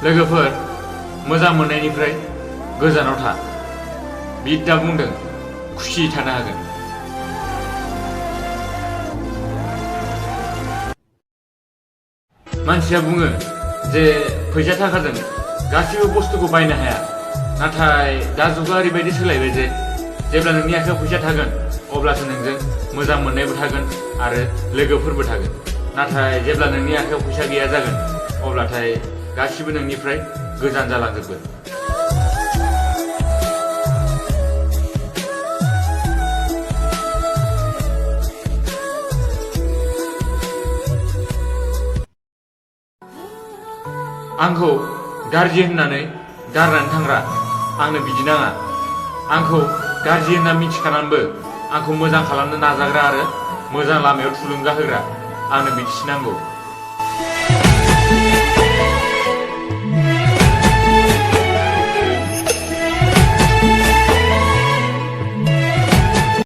लोगोफोर, मोजां मोननायनिफ्राय गोजानाव था। बिदा बुंदों खुसि थानो हागोन। मानसिया बुङो जे फैसा थाखाजों गासिबो बुस्थुखौ बायनो हाया। नाथाय दा जुगा ओरैबायदि सोलायबाय जे जेब्ला नोंनि आखायाव फैसा थागोन अब्लासो नोंजों मोजां मोननायबो थागोन आरो लोगोफोरबो थागोन। नाथाय जेब्ला नोंनि आखायाव फैसा गैया जागोन अब्लाथाय गासिबो नोंनिफ्राय गोजान जालांजोबगोन। आंखौ गाज्रि होननानै गारनानै थांग्रा आंनो बिदि नाङा। आंखौ गाज्रि होनना मिथिखानानैबो आंखौ मोजां खालामनो नाजाग्रा आरो मोजां लामायाव थुलुंगा होग्रा आंनो बिदिसो नांगौ।